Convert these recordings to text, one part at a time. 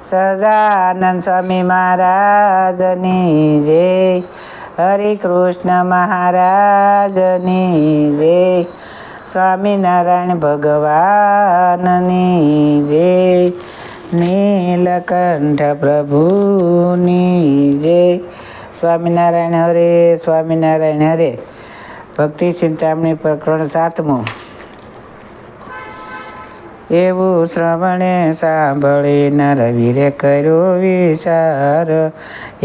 સહજાનંદ સ્વામી મહારાજની જય. હરે કૃષ્ણ મહારાજની જય. સ્વામિનારાયણ ભગવાનની જય. નીલકંઠ પ્રભુની જય. સ્વામિનારાયણ હરે, સ્વામિનારાયણ હરે. ભક્તિ ચિંતામણી પ્રકરણ 7. એવું શ્રવણે સાંભળી નરવીરે કર્યો વિચાર,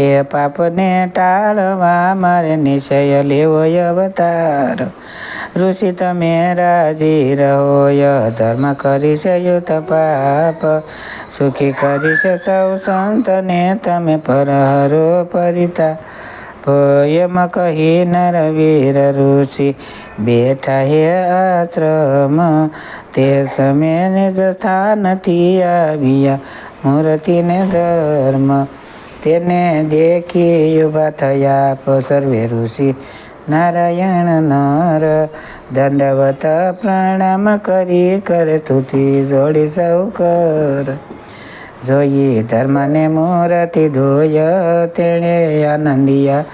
એ પાપને ટાળવા મારે નિશ્ચય લેવો અવતાર. ઋષિ તમે રાજી રહો, ધર્મ કરીશ યુત પાપ, સુખી કરીશ સૌ સંતને તમે પરહરો પરિતાપ. એમ કહી નરવીર ઋષિ બેઠા હે આશ્રમ, તે સમયે નિજ સ્થાનથી આવ્યા મૂર્તિને ધર્મ. તેને દેખી ઉભા થયા સર્વે ઋષિ નારાયણ નર, દંડવત પ્રણામ કરી કરે સ્તુતિ જોડી સૌ કર. જોઈ ધર્મને મૂર્તિ ધોય, તેણે આનંદિયા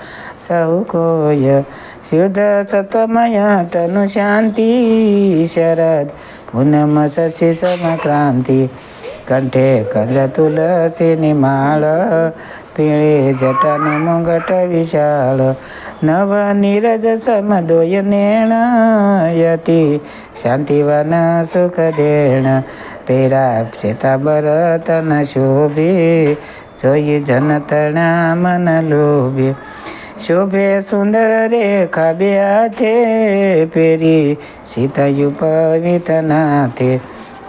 સૌ કોઈ. શુદ્ધ સત્વમય તનુ શાંતિ, શરદ પૂનમ શશી સમક્રાંતિ. કંઠે કંજ તુલસીની માળ, પીળી જટાનું મુંગટ વિશાળ. નવ નીરજ સમદોય નેણ, યતિ શાંતિવન સુખ દેણ. પેરા શ્વેતાંબર તન શોભી, જોઈ જનતણા મન લોભી. શોભે સુંદર રેખા બે હાથે, પેરી સીતાયુ પવિત નાથે.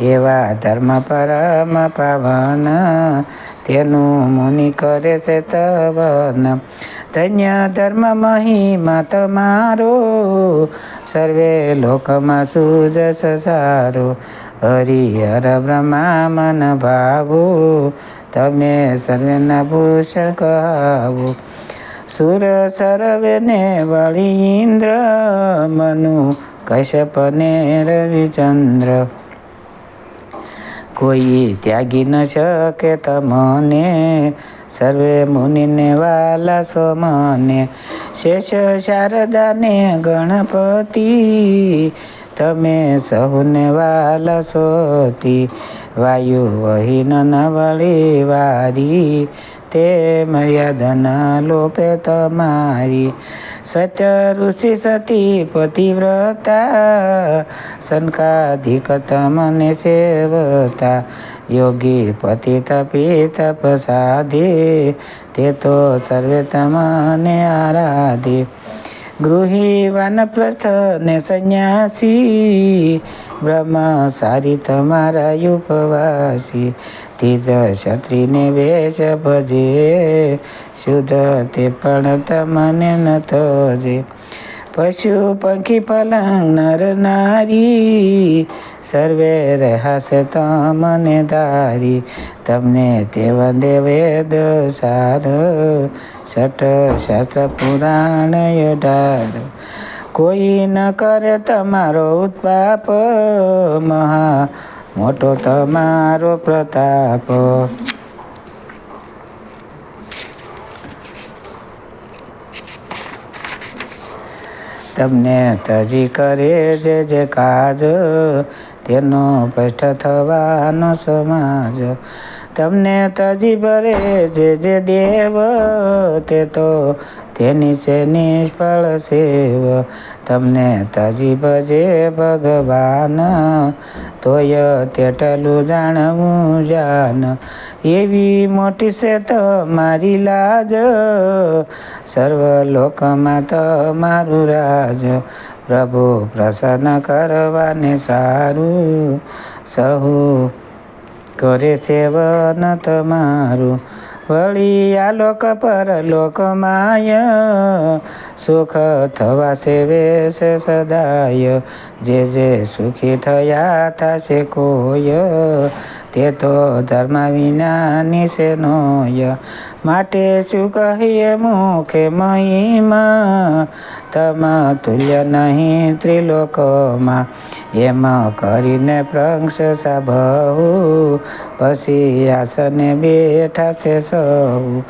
એવા ધર્મ પરમ પાવન, તેનું મુનિ કરે છે તવન. ધન્ય ધર્મ મહિમા તમારો, સર્વે લોકમાં સુજસ સારો. હરિહર બ્રહ્મા મન ભાવો, તમે સર્વેના ભૂષણ કહાવો. સુર સર્વેને વળી ઇન્દ્ર, મનુ કશ્યપને રવિચંદ્ર. કોઈ ત્યાગી ન શકે તમને, સર્વે મુનિને વાલા સો મને. શેષ શારદાને ગણપતિ, તમે સહુને વાલા સોતી. વાયુ વહીન વળી વારી, તે મર્યાદન લોપે તમારી. સત્ય ઋષિ સતી પતિવ્રતા, સનકાધિક તમને સેવતા. યોગી પતિ તપી તપ સાધે, તે તો સર્વે તમને આરાધે. ગૃહી વાનપ્રસ્થ ને સંન્યાસી, બ્રહ્મચારી તમારા ઉપવાસી. તીજ ક્ષત્રિને વેશ ભજે, શુદ્ધ તે પણ તમને ન તજે. પશુ પંખી પલંગ નર નારી, સર્વે રહાશે તમને ધારી. તમને તે વંદે વેદ સાર, છઠ શાસ્ત્ર પુરાણ 18. કોઈ ન કરે તમારો ઉત્પાપ, મહા મોટો તમારો પ્રતાપ. તમને તજી કરે જે કાજ, તેનો ભ્રષ્ટ થવાનો સમાજ. તમને તજી ભરે જે દેવ, તે તો તેની છે નિષ્ફળ સેવ. તમને તજી ભજે ભગવાન, તોય તેટલું જાણવું જાન. એવી મોટી છે તમારી લાજ, સર્વ લોકમાં તમારું રાજ. પ્રભુ પ્રસન્ન કરવાને સારું, સહુ કરે સેવન તમારું. વળી આ લોક પર લોકમાય, સુખ થવા સેવે છે સદાય. જે સુખી થયા થશે કોઈ, તે તો ધર્મ વિનાની શેનોય. માટે શું કહીએ મુખે મહિમા, તમ તુલ્ય નહીં ત્રિલોકમાં. એમ કરીને પ્રશંસા બહુ, પછી આસને બેઠા છે સૌ.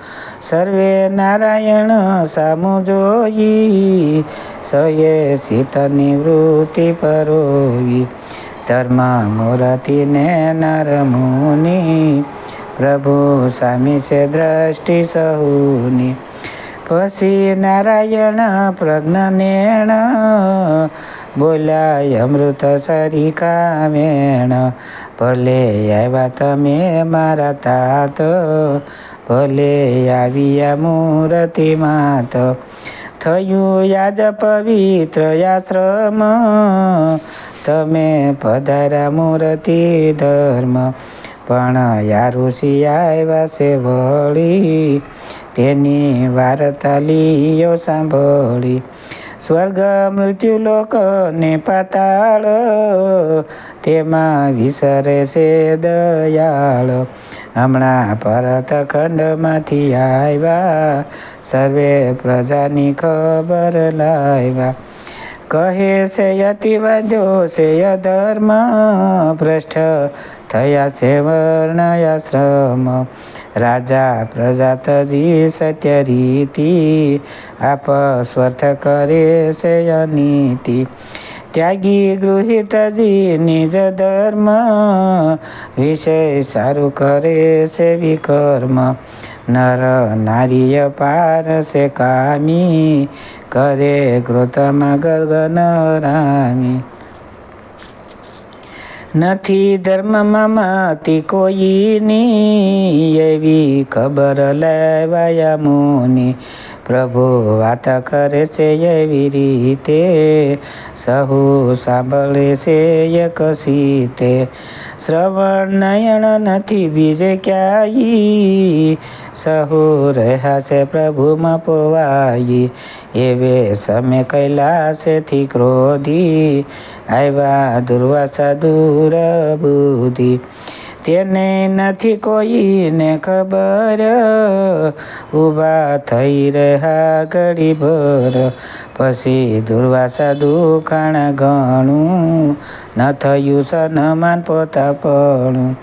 સર્વે નારાયણ સામું જોઈ, સયે ચિત્તની વૃત્તિ પરોવી. ધર્મ મૂર્તિને નર મુનિ, પ્રભુ સામી છે દ્રષ્ટિ સહુની. પછી નારાયણ પ્રજ્ઞનેણ, બોલાય અમૃત સરિકા વેણ. ભલે આવ્યા તમે મારા તાત, ભલે આવ્યા મૂર્તિ માત. થયું યાજ પવિત્ર આશ્રમ, તમે પધાર્યા મૂર્તિ ધર્મ. પણ યારુષિ આવ્યા છે વળી, તેની વાર્તા લીયો સાંભળી. સ્વર્ગ મૃત્યુલોક ને પાતાળ, તેમાં વિસરે છે દયાળ. હમણાં ભરતખંડમાંથી આવ્યા, સર્વે પ્રજાની ખબર લાવ્યા. કહે છે યતિ વાંધ્યો છે અધર્મ, ભ્રષ્ટ થયા છે વર્ણયાશ્રમ. રાજા પ્રજાતજી સત્ય રીતિ, આપ સ્વર્થ કરે છે અનીતિ. ત્યાગી ગૃહિતજી નિજ ધર્મ, વિષય સારું કરે છે વિકર્મ. નર નારીય પાર છે કામી, કરે ક્રોધમાં ગગન રામી. નથી ધર્મમાં મતિ કોઈની, એવી ખબર લેવાયા મુનિ. પ્રભુ વાત કરે છે એવી રીતે, સહુ સાંભળે છે એક સીતે. શ્રવણ નયન નથી બીજે ક્યાંય, સહુ રહ્યા છે પ્રભુમાં પોવાઈ. એવે સમે કૈલાસેથી ક્રોધી, આવ્યા દુર્વાસા દૂર બુદ્ધિ. તેને નથી કોઈને ખબર, ઊભા થઈ રહ્યા ઘડી ભર. પછી દુર્વાસા દુખાણા ઘણું, ન થયું સન્માન પોતાપણું.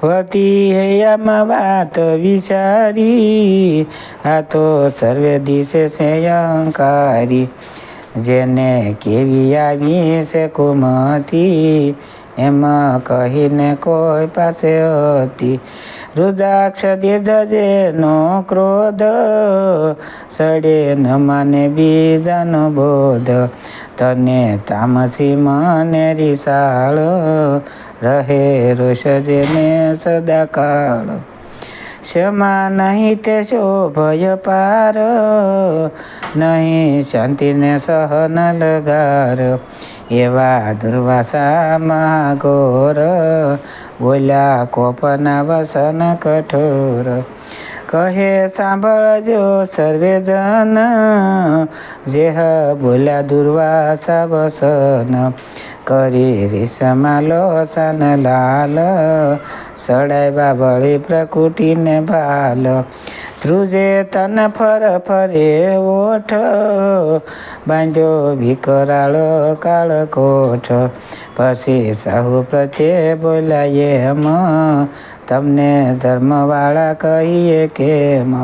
વતી હૈયામાં વાત વિચારી, આ તો સર્વે દિશે છે અહંકારી. જેને કેવી આવી છે કુમતી, એમાં કહીને કોઈ પાસે હતી. રુદ્રાક્ષ દીર્ઘ જેનો ક્રોધ, સડે ન માને બીજાનો બોધ. તને તામસી મને રીસાળ, રહે રોષ જેને સદાકાળ. ક્ષમા નહીં તે શોભય પાર, નહીં શાંતિને સહન લગાર. એવા દુર્વાસા મહાઘોર, બોલ્યા કોપના વસન કઠોર. કહે સાંભળજો સર્વે જન, જેહ બોલ્યા દુર્વાસા વસન. કરી રીસમાં લોસન લાલ, સડાવ્યા બળી પ્રકૃતિને ભાલ. ધ્રુજે તન ફરે ઓઠ, બાંધ્યો વિકરાળ કાળ કોઠ. પછી સહુ પ્રત્યે બોલાય એમ, તમને ધર્મવાળા કહીએ કેમ.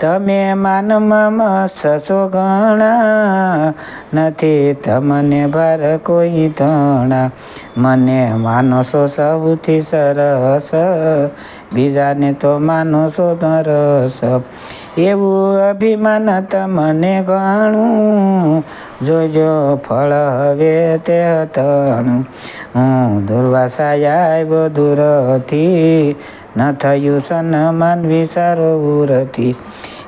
તમે માનમાં સસો ગણા, નથી તમને ભાર કોઈ તણા. મને માનો છો સૌથી સરસ, બીજાને તો માનો છો નરસ. એવું અભિમાન તમને ગણું, જોજો ફળ હવે તે તણું. હું દુર્વાસા આવ્યો દૂરથી, ન થયું સન્માન વિચારો ઉરથી.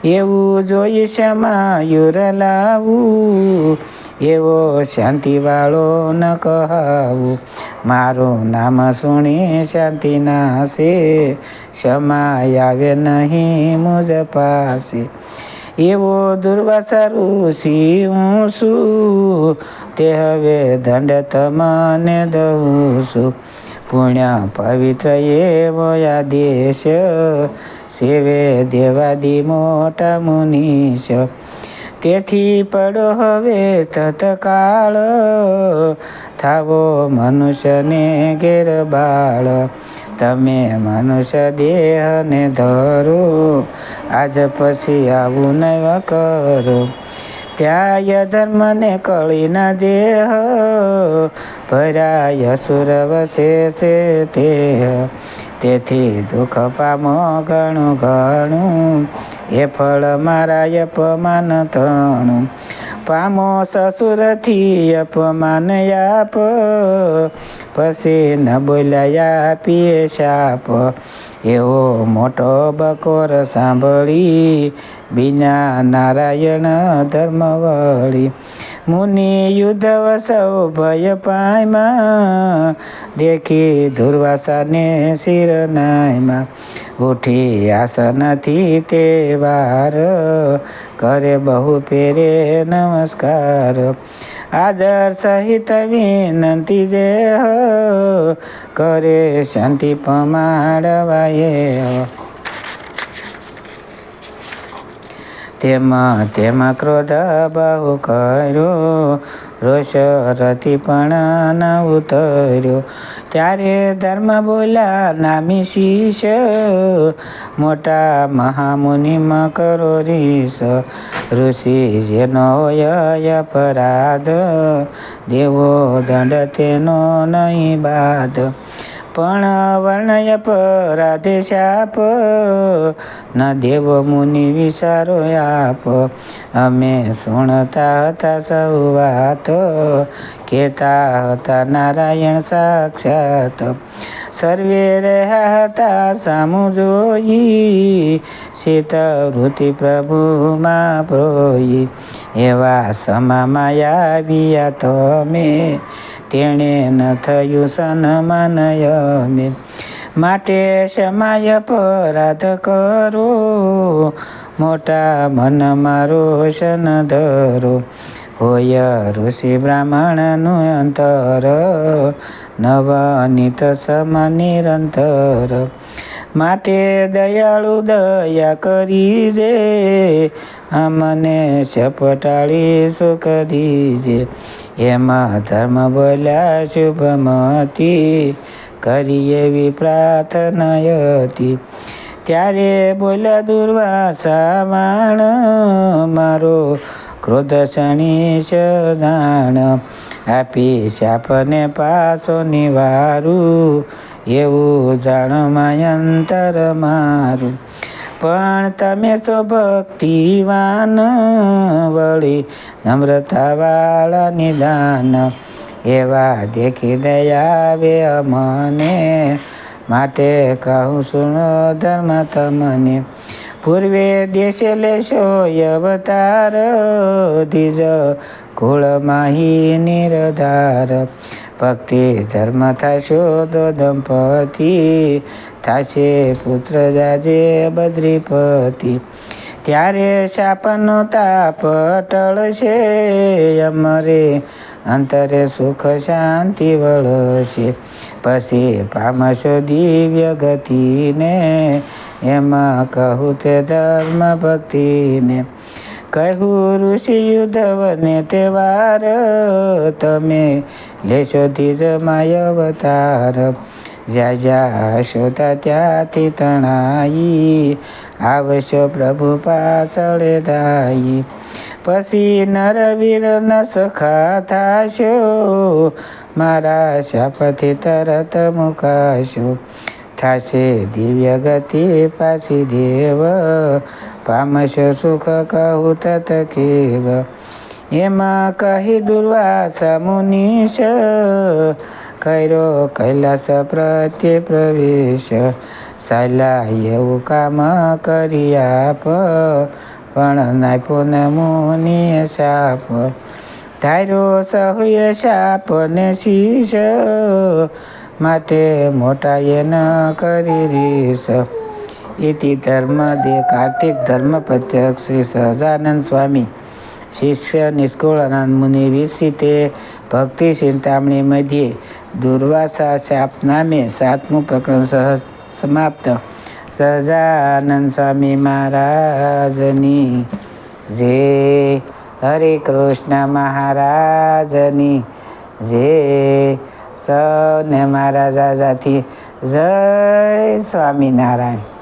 એવું જોઈ શ્યામાયુર લાવું, એવો શાંતિવાળો ન કહાવું. મારું નામ સુણી શાંતિ નાશે, ક્ષમા આવે નહીં મુજ પાસે. એવો દુર્વાસા ઋષિ હું છું, તે હવે દંડ તમને દઉં છું. પુણ્ય પવિત્ર એવો આદેશ સેવે દેવાદી મોટા મુનીશ. તેથી પડો હવે તત્કાળ થાવો મનુષ્યને ઘેર બાળ. તમે મનુષ્ય દેહને ધરો આજ પછી આવું નવ કરો. ત્યાય ધર્મને કળીના જેહ ભર્યા અસુર વસે છે તે. તેથી દુઃખ પામો ઘણું ઘણું એ ફળ મારા અપમાન તણું. પામો સસુરથી અપમાન આપ પછી ન બોલાયા આપીએ શાપ. એવો મોટો બકોર સાંભળી બીના નારાયણ ધર્મ વળી. મુનિ યુદ્ધ સૌ ભય પાયમાં દેખી દુર્વાસાને શિરનાયમાં. ઉઠી આસનથી તે વાર કરે બહુ પેરે નમસ્કાર. આદર સહિત વિનંતી જે કરે શાંતિ પમાડવાય. તેમાં ક્રોધ બહુ કર્યો રોષ રતિ પણ ન ઉતર્યો. ત્યારે ધર્મ બોલ્યા નામી શીશ મોટા મહામુનિમાં કરો રીસ. ઋષિ જેનો હોય અપરાધ દેવો દંડ તેનો નહીં બાદ. પણ વર્ણય અપરાધે શાપ ન દેવ મુનિ વિચારો આપ. અમે સુણતા હતા સૌ વાત કહેતા હતા નારાયણ સાક્ષાત. સર્વે રહ્યા હતા સામું જોઈ શીતવૃત્તિ પ્રભુમાં પ્રોઈ. એવા સમામાં આવ્યા તમે તેણે ન થયું સન્માન અમે. માટે ક્ષમાય અપરાધ કરો મોટા મનમાં રોશન ધરો. હોય ઋષિ બ્રાહ્મણનું અંતર નવનીત સમ નિરંતર. માટે દયાળુ દયા કરી જે અમને સપટાળી સુખ દીજે. એમાં ધર્મ બોલ્યા શુભમતી કરી એવી પ્રાર્થના હતી. ત્યારે બોલ્યા દુર્વાસા વાણ મારો ક્રોધ શણી સદાણ. આપી શાપને પાસો નિવારું એવું જાણમાં અંતર મારું. પણ તમે છો ભક્તિવાન વળી નમ્રતાવાળા નિદાન. એવા દેખી દયા આવે અમને માટે કહું સુનો ધર્મ તમને. પૂર્વે દેશે લેશો અવતાર ધીજ કુળમાહી નિરધાર. ભક્તિ ધર્મ થશો તો દંપતી થશે પુત્ર જાજે બદ્રીપતિ. ત્યારે શાપનો તાપ ટળશે અમરે અંતરે સુખ શાંતિ વળશે. પછી પામશો દિવ્ય ગતિને એમાં કહું તે ધર્મ ભક્તિને. કહ્યું ઋષિ યુદ્ધવને તે વાર તમે લેશો ધીજમાય અવતાર. જ્યાં જ્યાં હશોતા ત્યાંથી તણાઈ આવશો પ્રભુ પાછળ ધાઈ. પછી નરવીર ન સખા થાશો મારા શાપથી તરત મુકાશો. થાશે દિવ્ય ગતિ પાછી દેવ પામશો સુખ કહું તત કેવ. એમાં કહી દુર્વાસા મુનીશ કર્યો કૈલાસ પ્રત્યે પ્રવેશ. સાલા એવું કામ કરી આપ પણ નાખ્યો ને મુનિએ શાપ. ધાર્યો સહુએ શાપ ને શીશ માટે મોટાએ ન કરી રીસ. ઇતિ ધર્મદે કાર્તિક ધર્મપત્યક શ્રી સહજાનંદ સ્વામી શિષ્ય નિષ્કુળાનંદ મુનિ વિરસિતે ભક્તિ ચિંતામણી મધ્યે દુર્વાસા શાપ નામે 7મું પ્રકરણ સમાપ્ત. સહજાનંદ સ્વામી મહારાજની જય. હરે કૃષ્ણ મહારાજની જય. સૌને મારા જાજાથી જય સ્વામિનારાયણ.